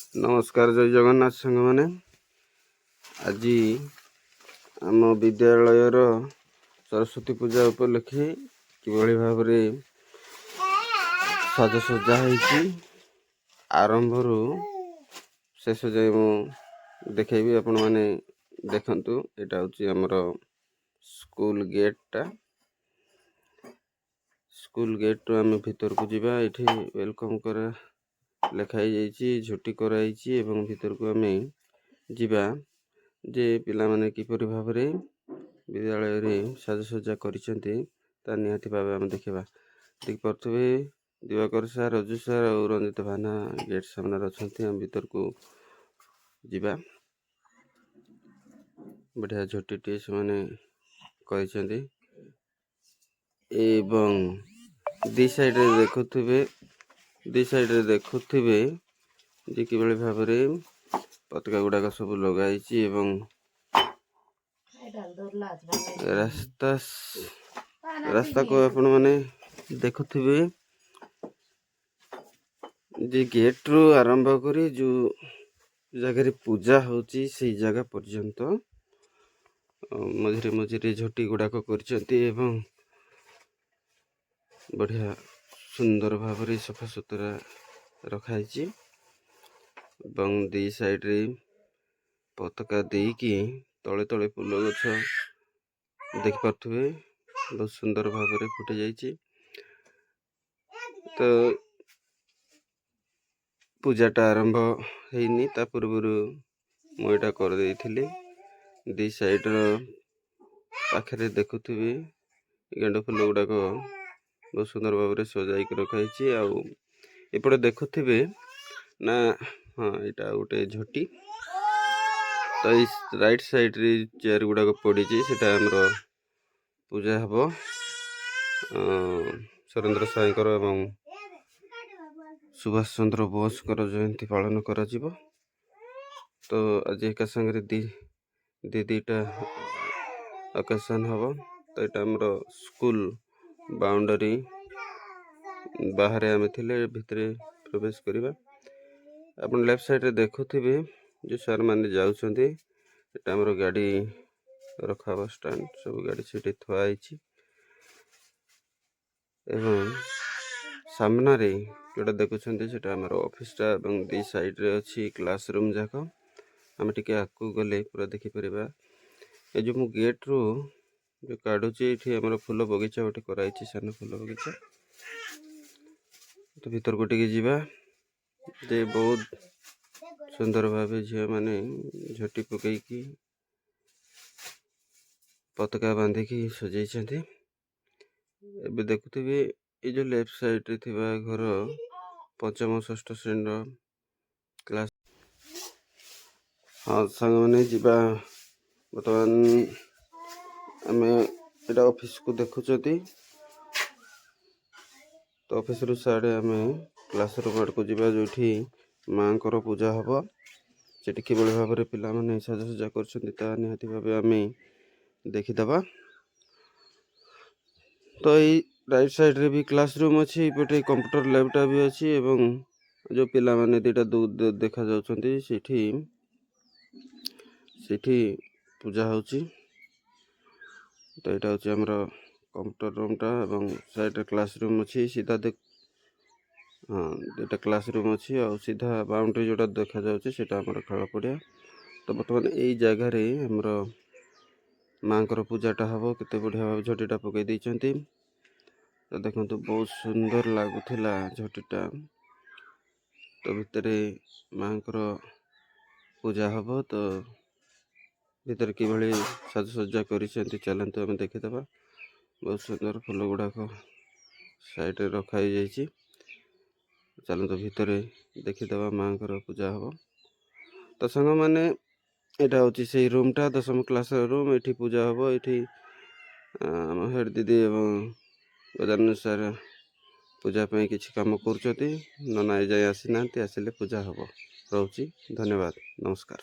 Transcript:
नमस्कार जय जगन्नाथ सांग मैंने आज आम विद्यालयर सरस्वती पूजा उपलक्षे किभली भाव साजसज्जा होती आरंभ शेष जाए मु देखेबी आपण मैंने देखंतु। एटा होची हमर स्कूल गेट रो आम भीतर को जीवा। एठी वेलकम कर लिखाई जाइए झुटी कराई एवं भीतर को आम जीवा जे पिला माने किपरि भाव विद्यालय रे साजसज्जा करिसेंती ता निहाती भाव आम देखा देख पारे। दिवाकर सार रजू सार और रंजित भाना गेट सामने अच्छा आम भीतर को जीवा। बढ़िया झुटी टे से एवं दी साइड दी साइड देखुवे जे कि भाव पताका गुड़ाक सब लगाई एवं रास्ता को आपण माने देखुवे जे गेट रू आरंभ करी जो जगह पूजा होची से जगह पर्यंत मझे मझे झोटी गुड़ाक कर बढ़िया सुंदर भाव सफा सुतरा रखाई दी साइड रे पताका देकी तले तले फूल गछ देख पारे बहुत सुंदर भाव फुटी जाइए। तो पूजाटा आरंभ होनी ता पूर्व मुझा कर दी साइड पाखे देखुवे गेंड फूल गुड़ाक बहुत सुंदर भाव सजाई रखाई एपटे देखुवे ना। हाँ यहाँ गोटे झोटी तो इस राइट साइड रे चेयर गुड़ाक पड़ी आमर पूजा हम सुरेंद्र साईकर एवं सुभाष चंद्र बोस जयंती पालन करा जीवो। तो आज एक संगे दीटा ओकेशन हम तो यहाँ आमर स्कूल बाउंडरी बाहर आम थे भितर प्रवेश करवा। अपन लेफ्ट साइड रे देखुवे जो सर मैंने जाऊँगी आमर गाड़ी रखा स्टैंड सब गाड़ी से थुआई एवं सामना रे जोटा देखुं से ऑफिसटा दी साइड रे अच्छी क्लासरूम जाक आम टे आगे गले पूरा देखिपर। ये जो मु गेट रू जो काढ़ुची ये आम फूल बगीचा गोटे कराई सान फूल बगीचा। तो भीतर को टिके जीवा जे बहुत सुंदर भाव झील मैंने झोटी पकईकी पताका बांधिकी सजाई। एबे देखुवे ये जो लेफ्ट साइड रे थिबा घर पंचम षष्ठ श्रेणी क्लास। हाँ सांग मैंने जीवा बर्तमान आम एटा ऑफिस को देखुं। तो ऑफिस रु साढ़े आम क्लासरूम आड़ को जीवा जो माँ को पूजा हम से कि भाव पिला माने साजसज्जा कर निहाती भाव आम देखीदबा। तो ये राइट साइड रे भी क्लासरूम अच्छी पटे कंप्यूटर लैबटा भी अच्छी एवं जो पिला माने दीटा देखा जाउछंती सेठी पूजा होची। तो यहाँ हूँ आमर कंप्यूटर रूमटा एवं साइड रे क्लासरूम अच्छी सीधा देख। हाँ दुटा क्लासरूम अच्छी और सीधा बाउंड्री जोटा देखा जाउछी सेटा आमर खेल पड़िया। तो बर्तमान यही जगह आमर माँ को पूजाटा हम केते बढ़िया भाव झोटीटा पकई देइछंती। तो देखो बहुत सुंदर लगुला झोटीटा। तो भितर माँ को पूजा हम तो भितर कि साजसज्जा कर चलते आम देखीदबा। बहुत सुंदर फूल गुड़ाक साइड रखाई जाइए। चलते भितर देखीदबा माँ को पूजा हम। तो सांग मैंने यहाँ हूँ से रूमटा 10वीं क्लास रूम ये पूजा हम ये आम हेड दीदी एवं गजानन सार पूजा पे किसी कम कर नना जाए आसी ना आसिले पूजा हम। रोची धन्यवाद नमस्कार।